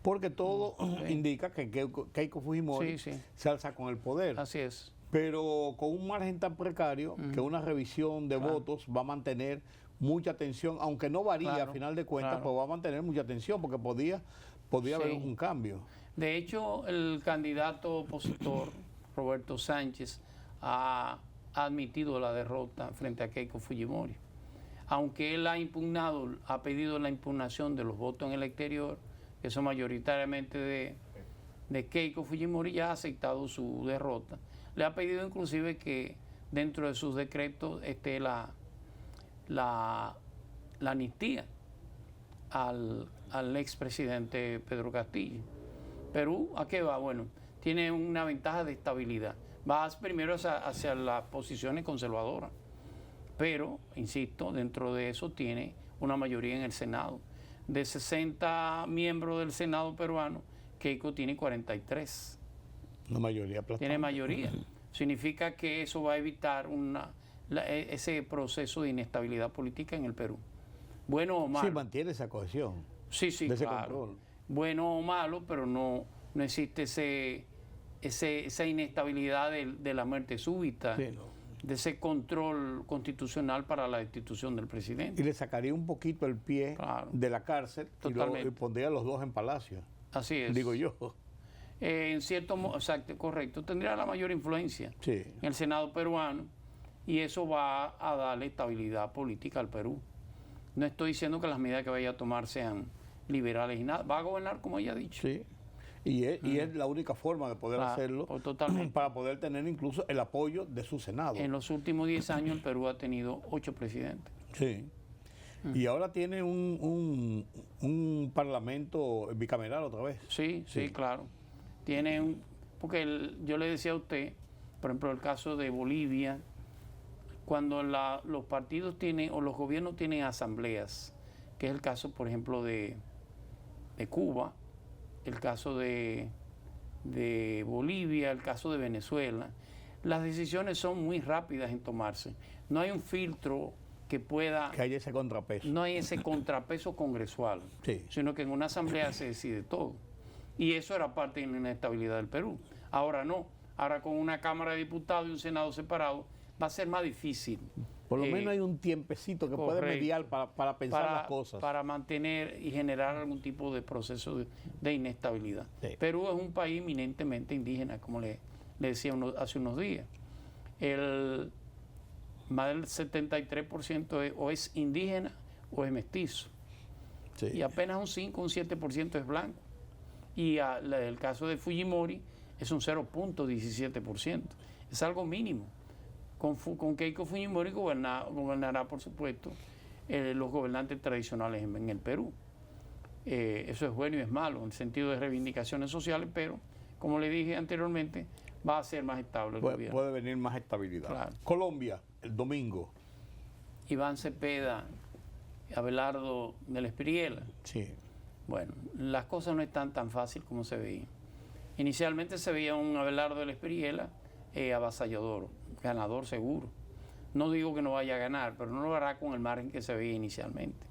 Speaker 1: Porque todo indica que Keiko Fujimori
Speaker 5: Sí.
Speaker 1: se alza con el poder.
Speaker 5: Así es.
Speaker 1: Pero con un margen tan precario que una revisión de votos va a mantener mucha tensión, aunque no varía
Speaker 5: Claro,
Speaker 1: a final de cuentas,
Speaker 5: claro.
Speaker 1: pues va a mantener mucha tensión porque podía haber
Speaker 5: Sí.
Speaker 1: un cambio.
Speaker 5: De hecho, el candidato opositor, Roberto Sánchez, ha admitido la derrota frente a Keiko Fujimori. Aunque él ha pedido la impugnación de los votos en el exterior, que son mayoritariamente de Keiko Fujimori, ya ha aceptado su derrota. Le ha pedido inclusive que dentro de sus decretos esté la amnistía al expresidente Pedro Castillo. Perú, ¿a qué va? Bueno, tiene una ventaja de estabilidad. Va primero hacia las posiciones conservadoras, pero, insisto, dentro de eso tiene una mayoría en el Senado. De 60 miembros del Senado peruano, Keiko tiene 43.
Speaker 1: Una mayoría aplastante.
Speaker 5: Tiene mayoría. Significa que eso va a evitar ese proceso de inestabilidad política en el Perú. Bueno o malo.
Speaker 1: Sí, mantiene esa cohesión.
Speaker 5: Sí,
Speaker 1: de ese
Speaker 5: claro.
Speaker 1: control.
Speaker 5: Bueno o malo, pero no existe esa inestabilidad de la muerte súbita,
Speaker 1: Sí, no.
Speaker 5: de ese control constitucional para la destitución del presidente.
Speaker 1: Y le sacaría un poquito el pie
Speaker 5: Claro.
Speaker 1: de la cárcel
Speaker 5: Totalmente.
Speaker 1: y pondría a los dos en palacio.
Speaker 5: Así es.
Speaker 1: Digo yo.
Speaker 5: En cierto modo, exacto, correcto. Tendría la mayor influencia
Speaker 1: Sí.
Speaker 5: en el Senado peruano y eso va a darle estabilidad política al Perú. No estoy diciendo que las medidas que vaya a tomar sean liberales y nada. Va a gobernar como ella ha dicho.
Speaker 1: Sí. Y es la única forma de poder
Speaker 5: Claro,
Speaker 1: hacerlo
Speaker 5: totalmente.
Speaker 1: para poder tener incluso el apoyo de su Senado.
Speaker 5: En los últimos 10 años el Perú ha tenido 8 presidentes.
Speaker 1: Sí. Y ahora tiene un parlamento bicameral otra vez.
Speaker 5: Sí,
Speaker 1: Sí.
Speaker 5: claro. Porque yo le decía a usted, por ejemplo, el caso de Bolivia, cuando los partidos tienen o los gobiernos tienen asambleas, que es el caso, por ejemplo, de Cuba, el caso de Bolivia, el caso de Venezuela, las decisiones son muy rápidas en tomarse. No hay un filtro que pueda...
Speaker 1: Que haya ese contrapeso.
Speaker 5: No hay ese contrapeso congresual,
Speaker 1: Sí.
Speaker 5: sino que en una asamblea se decide todo. Y eso era parte de la inestabilidad del Perú. Ahora no. Ahora con una Cámara de Diputados y un Senado separado va a ser más difícil.
Speaker 1: Por lo menos hay un tiempecito que puede
Speaker 5: correcto.
Speaker 1: mediar para pensar las cosas.
Speaker 5: Para mantener y generar algún tipo de proceso de inestabilidad.
Speaker 1: Sí.
Speaker 5: Perú es un país eminentemente indígena, como le decía hace unos días. Más del 73% o es indígena o es mestizo.
Speaker 1: Sí.
Speaker 5: Y apenas un 5, un 7% es blanco. Y el caso de Fujimori es un 0.17%. Es algo mínimo Con Keiko Fujimori gobernará, por supuesto, los gobernantes tradicionales en el Perú. Eso es bueno y es malo en el sentido de reivindicaciones sociales, pero como le dije anteriormente, va a ser más estable el gobierno.
Speaker 1: Puede venir más estabilidad.
Speaker 5: Claro.
Speaker 1: Colombia, el domingo.
Speaker 5: Iván Cepeda, Abelardo de la Espriella.
Speaker 1: Sí.
Speaker 5: Bueno, las cosas no están tan fáciles como se veía. Inicialmente se veía un Abelardo de la Espriella avasallador, ganador seguro. No digo que no vaya a ganar, pero no lo hará con el margen que se veía inicialmente.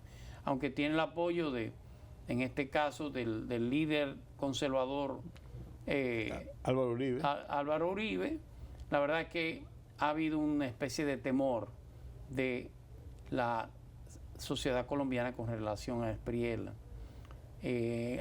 Speaker 5: Aunque tiene el apoyo en este caso, del líder conservador
Speaker 1: Álvaro Uribe.
Speaker 5: Álvaro Uribe, la verdad es que ha habido una especie de temor de la sociedad colombiana con relación a Espriella.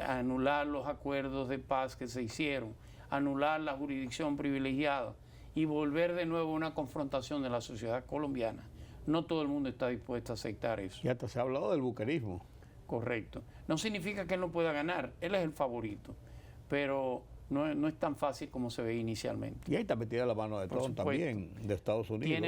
Speaker 5: Anular los acuerdos de paz que se hicieron, anular la jurisdicción privilegiada y volver de nuevo a una confrontación de la sociedad colombiana. No todo el mundo está dispuesto a aceptar eso.
Speaker 1: Y hasta se ha hablado del buquerismo.
Speaker 5: Correcto. No significa que él no pueda ganar, él es el favorito, pero no es tan fácil como se ve inicialmente.
Speaker 1: Y ahí está metida la mano de Trump también, de Estados Unidos.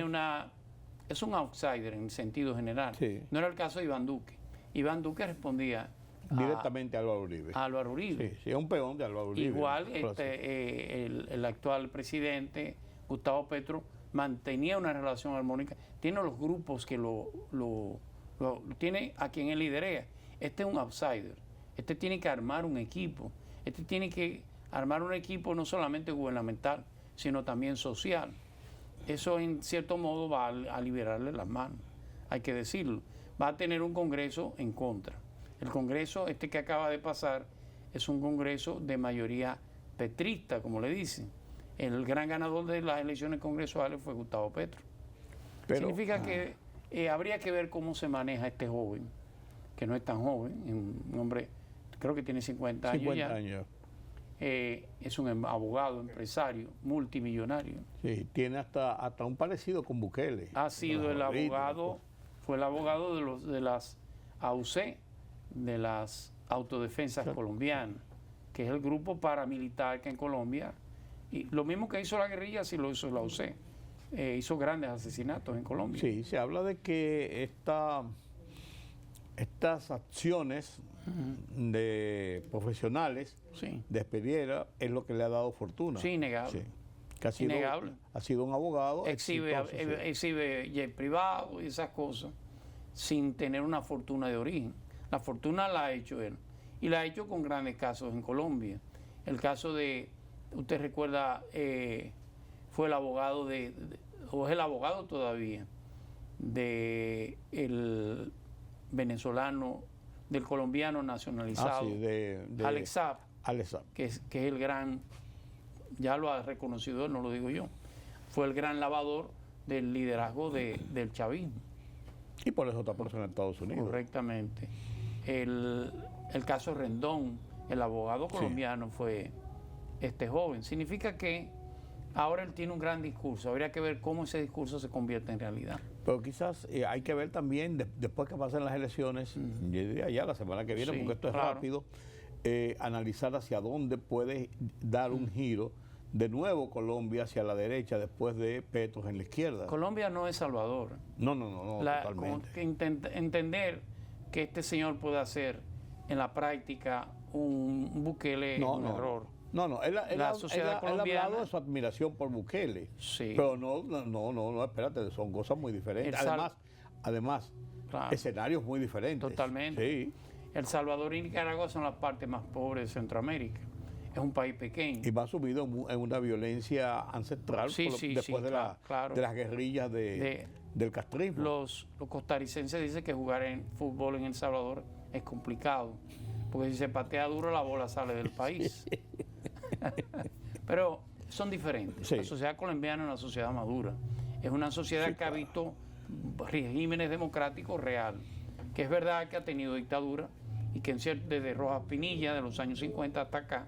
Speaker 5: Es un outsider en sentido general.
Speaker 1: Sí.
Speaker 5: No era el caso de Iván Duque. Iván Duque respondía
Speaker 1: directamente a Álvaro Uribe.
Speaker 5: A Álvaro Uribe.
Speaker 1: Sí, es un peón de Álvaro Uribe.
Speaker 5: Igual el actual presidente, Gustavo Petro, mantenía una relación armónica. Tiene los grupos que tiene a quien él liderea. Este es un outsider. Este tiene que armar un equipo. Este tiene que armar un equipo no solamente gubernamental, sino también social. Eso en cierto modo va a liberarle las manos, hay que decirlo. Va a tener un Congreso en contra. El Congreso, que acaba de pasar, es un Congreso de mayoría petrista, como le dicen. El gran ganador de las elecciones congresuales fue Gustavo Petro. Significa que habría que ver cómo se maneja este joven, que no es tan joven, un hombre, creo que tiene 50 años
Speaker 1: 50 años.
Speaker 5: Es un abogado, empresario, multimillonario.
Speaker 1: Sí, tiene hasta un parecido con Bukele.
Speaker 5: Ha sido el abogado, fue el abogado de las AUC, de las autodefensas colombianas, que es el grupo paramilitar que en Colombia, y lo mismo que hizo la guerrilla, sí lo hizo la AUC. Hizo grandes asesinatos en Colombia.
Speaker 1: Sí, se habla de que estas acciones de profesionales de Espriella es lo que le ha dado fortuna.
Speaker 5: Sí, innegable.
Speaker 1: Sí. Que ha sido un abogado
Speaker 5: exhibe jet privado y esas cosas sin tener una fortuna de origen. La fortuna la ha hecho él y la ha hecho con grandes casos en Colombia. El caso usted recuerda, fue el abogado o es el abogado todavía de el venezolano, del colombiano nacionalizado, Alex Saab, que es el gran, ya lo ha reconocido él, no lo digo yo, fue el gran lavador del liderazgo del chavismo.
Speaker 1: Y por eso está preso en Estados Unidos.
Speaker 5: Correctamente. El caso Rendón, el abogado colombiano, fue este joven. Significa que ahora él tiene un gran discurso. Habría que ver cómo ese discurso se convierte en realidad.
Speaker 1: Pero quizás hay que ver también, después que pasen las elecciones, yo diría ya la semana que viene, porque esto es rápido, analizar hacia dónde puede dar un giro de nuevo Colombia hacia la derecha después de Petro en la izquierda.
Speaker 5: Colombia no es Salvador.
Speaker 1: No, totalmente.
Speaker 5: Entender que este señor puede hacer en la práctica un Bukele es un error.
Speaker 1: Él ha hablado de su admiración por Bukele.
Speaker 5: Sí.
Speaker 1: Pero no, espérate, son cosas muy diferentes. Además, claro, escenarios muy diferentes.
Speaker 5: Totalmente.
Speaker 1: Sí.
Speaker 5: El Salvador y Nicaragua son las partes más pobres de Centroamérica. Es un país pequeño.
Speaker 1: Y va subido en una violencia ancestral después de las guerrillas del castrismo.
Speaker 5: Los costarricenses dicen que jugar en fútbol en El Salvador es complicado, porque si se patea duro la bola sale del país. Pero son diferentes. La sociedad colombiana es una sociedad madura. Es una sociedad que ha visto regímenes democráticos reales. Que es verdad que ha tenido dictadura y que desde Rojas Pinilla, de los años 50 hasta acá,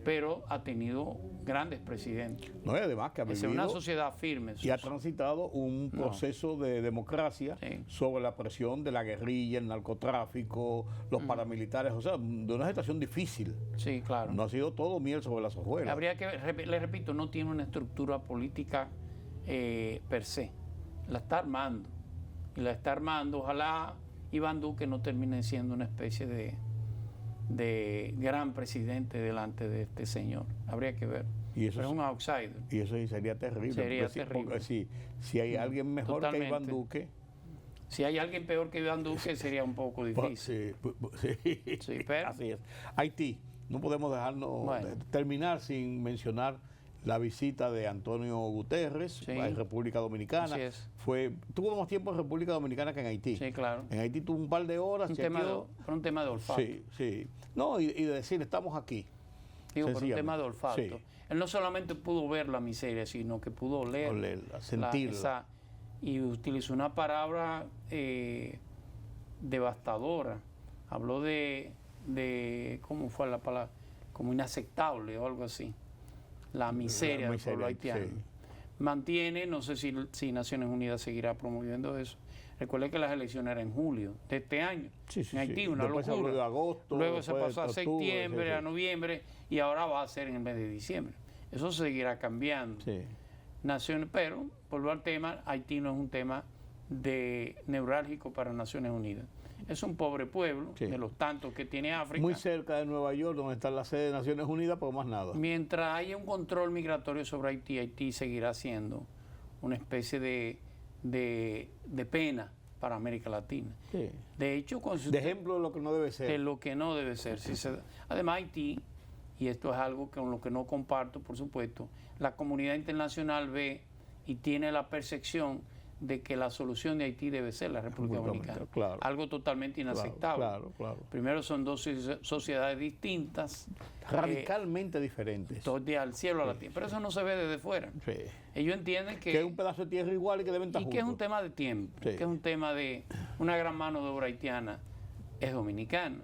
Speaker 5: pero ha tenido grandes presidentes.
Speaker 1: No, y además que ha vivido
Speaker 5: es una sociedad firme.
Speaker 1: Y ha transitado un proceso de democracia sobre la presión de la guerrilla, el narcotráfico, los paramilitares, o sea, de una situación difícil.
Speaker 5: Sí, claro.
Speaker 1: No ha sido todo miel sobre las hojuelas.
Speaker 5: Habría que, le repito, no tiene una estructura política per se. La está armando. Y la está armando. Ojalá Iván Duque no termine siendo una especie de gran presidente delante de este señor. Habría que ver.
Speaker 1: Y eso
Speaker 5: pero es un outsider.
Speaker 1: Y eso sí sería terrible.
Speaker 5: Sería
Speaker 1: porque
Speaker 5: terrible.
Speaker 1: Porque si hay alguien mejor que Iván
Speaker 5: Totalmente.
Speaker 1: Duque.
Speaker 5: Si hay alguien peor que Iván Duque sería un poco difícil.
Speaker 1: Sí,
Speaker 5: Sí, pero-
Speaker 1: así es. Haití, no podemos dejarnos
Speaker 5: Bueno.
Speaker 1: terminar sin mencionar la visita de Antonio Guterres
Speaker 5: Sí.
Speaker 1: a República Dominicana.
Speaker 5: Así es.
Speaker 1: Tuvo más tiempo en República Dominicana que en Haití.
Speaker 5: Sí, claro.
Speaker 1: En Haití tuvo un par de horas.
Speaker 5: Por un tema de olfato.
Speaker 1: Sí, sí. No, y de decir, estamos aquí.
Speaker 5: Digo, por un
Speaker 1: Sencillamente.
Speaker 5: tema de olfato.
Speaker 1: Sí.
Speaker 5: Él no solamente pudo ver la miseria, sino que pudo oler.
Speaker 1: Olerla, sentirla.
Speaker 5: Y utilizó una palabra devastadora. Habló de, ¿cómo fue la palabra? Como inaceptable o algo así. La miseria del pueblo haitiano.
Speaker 1: sí.
Speaker 5: Mantiene, no sé si Naciones Unidas seguirá promoviendo eso. Recuerde que las elecciones eran en julio de este año.
Speaker 1: Sí, sí,
Speaker 5: en Haití,
Speaker 1: sí.
Speaker 5: una
Speaker 1: Después se
Speaker 5: locura.
Speaker 1: habló de agosto,
Speaker 5: Luego se
Speaker 1: después
Speaker 5: pasó a
Speaker 1: de octubre,
Speaker 5: septiembre,
Speaker 1: sí, sí.
Speaker 5: a noviembre y ahora va a ser en el mes de diciembre. Eso seguirá cambiando.
Speaker 1: Sí.
Speaker 5: Pero, vuelvo al tema, Haití no es un tema neurálgico para Naciones Unidas. Es un pobre pueblo,
Speaker 1: Sí.
Speaker 5: de los tantos que tiene África.
Speaker 1: Muy cerca de Nueva York, donde está la sede de Naciones Unidas, pero más nada.
Speaker 5: Mientras haya un control migratorio sobre Haití, Haití seguirá siendo una especie de pena para América Latina.
Speaker 1: Sí.
Speaker 5: De hecho,
Speaker 1: De ejemplo de lo que no debe
Speaker 5: de
Speaker 1: ser.
Speaker 5: lo que no debe ser. Además, Haití, y esto es algo con lo que no comparto, por supuesto, la comunidad internacional ve y tiene la percepción de que la solución de Haití debe ser la República Dominicana.
Speaker 1: Claro.
Speaker 5: Algo totalmente inaceptable.
Speaker 1: Claro, claro.
Speaker 5: Primero, son dos sociedades distintas,
Speaker 1: Radicalmente diferentes.
Speaker 5: de al cielo a la tierra. Pero eso no se ve desde fuera.
Speaker 1: Sí.
Speaker 5: Ellos entienden
Speaker 1: Que es un pedazo de tierra igual y que deben estar
Speaker 5: y que es un
Speaker 1: juntos.
Speaker 5: tema de tiempo,
Speaker 1: Sí.
Speaker 5: que es un tema de una gran mano de obra haitiana es dominicana.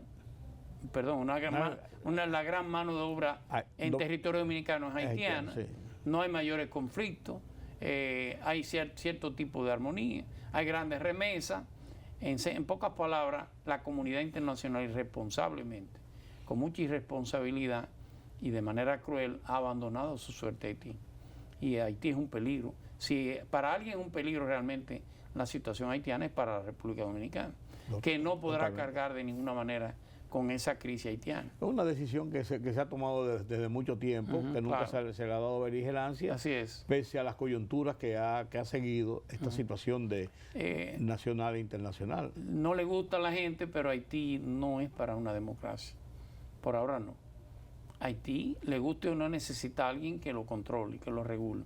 Speaker 5: Perdón, la gran mano de obra en territorio dominicano es haitiana.
Speaker 1: Sí.
Speaker 5: No hay mayores conflictos, hay cierto tipo de armonía, hay grandes remesas. En pocas palabras, la comunidad internacional irresponsablemente, con mucha irresponsabilidad y de manera cruel, ha abandonado su suerte a Haití. Y Haití es un peligro. Si para alguien es un peligro realmente la situación haitiana, es para la República Dominicana, que no podrá
Speaker 1: Totalmente.
Speaker 5: cargar de ninguna manera con esa crisis haitiana.
Speaker 1: Es una decisión que se ha tomado desde mucho tiempo,
Speaker 5: Ujú,
Speaker 1: que nunca
Speaker 5: claro.
Speaker 1: se le ha dado beligerancia,
Speaker 5: Así es.
Speaker 1: pese a las coyunturas que ha seguido esta situación de nacional e internacional.
Speaker 5: No le gusta a la gente, pero Haití no es para una democracia. Por ahora no. Haití, le guste o no, necesita a alguien que lo controle, que lo regule.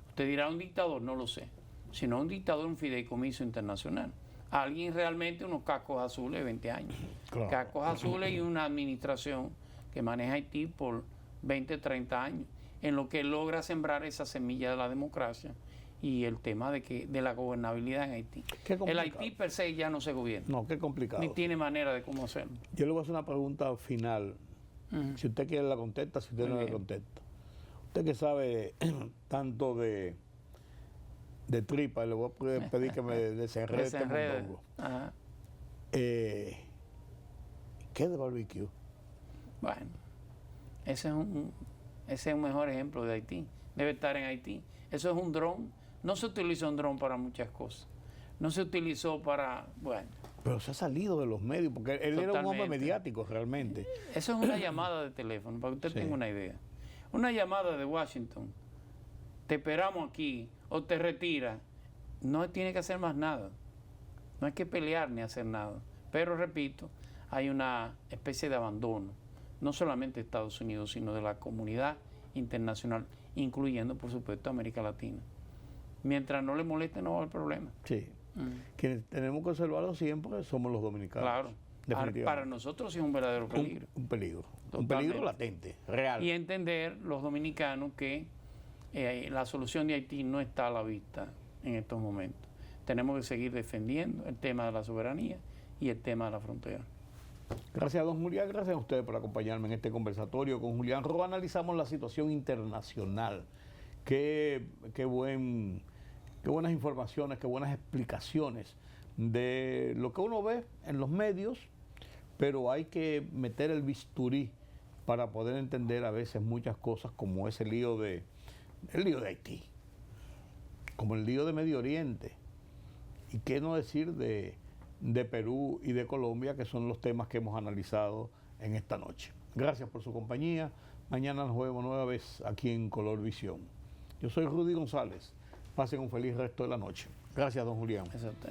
Speaker 5: Usted dirá un dictador, no lo sé. Sino un dictador, un fideicomiso internacional. Alguien realmente, unos cascos azules de 20 años.
Speaker 1: Claro.
Speaker 5: Cascos azules y una administración que maneja Haití por 20, 30 años, en lo que logra sembrar esa semilla de la democracia y el tema de la gobernabilidad en Haití.
Speaker 1: Qué
Speaker 5: El
Speaker 1: complicado.
Speaker 5: Haití per se ya no se gobierna,
Speaker 1: No, qué complicado.
Speaker 5: ni tiene manera de cómo hacerlo.
Speaker 1: Yo le voy a hacer una pregunta final.
Speaker 5: Ujú.
Speaker 1: Si usted quiere la contesta, si usted
Speaker 5: Muy
Speaker 1: no la
Speaker 5: bien.
Speaker 1: contesta. Usted que sabe tanto de tripa, le voy a pedir que me desenrede este
Speaker 5: Desenrede.
Speaker 1: mondongo.
Speaker 5: Ajá.
Speaker 1: ¿Qué es de barbecue?
Speaker 5: Bueno, ese es un mejor ejemplo de Haití. Debe estar en Haití. Eso es un dron. No se utiliza un dron para muchas cosas. No se utilizó para, bueno,
Speaker 1: Pero se ha salido de los medios, porque él era un hombre
Speaker 5: Totalmente.
Speaker 1: mediático realmente.
Speaker 5: eso es una llamada de teléfono, para que usted
Speaker 1: Sí.
Speaker 5: tenga una idea. Una llamada de Washington. Te esperamos aquí o te retiras. No tiene que hacer más nada. No hay que pelear ni hacer nada. Pero repito, hay una especie de abandono, no solamente de Estados Unidos, sino de la comunidad internacional, incluyendo, por supuesto, América Latina. Mientras no le moleste, no va a haber problema.
Speaker 1: Sí. Quienes tenemos que observarlo siempre somos los dominicanos.
Speaker 5: Claro.
Speaker 1: Definitivamente.
Speaker 5: Para nosotros sí es un verdadero peligro.
Speaker 1: Un peligro. Un
Speaker 5: Totalmente.
Speaker 1: peligro latente, real.
Speaker 5: Y entender los dominicanos que la solución de Haití no está a la vista en estos momentos. Tenemos que seguir defendiendo el tema de la soberanía y el tema de la frontera.
Speaker 1: Gracias a don Julián, gracias a ustedes por acompañarme en este conversatorio con Julián Roa. Analizamos la situación internacional. Qué buenas informaciones, qué buenas explicaciones de lo que uno ve en los medios, pero hay que meter el bisturí para poder entender a veces muchas cosas como ese el lío de Haití. como el lío de Medio Oriente, y qué no decir de Perú y de Colombia, que son los temas que hemos analizado en esta noche. Gracias por su compañía. Mañana nos vemos nueva vez aquí en Color Visión. Yo soy Rudy González. Pasen un feliz resto de la noche. Gracias, don Julián.
Speaker 5: Exacto.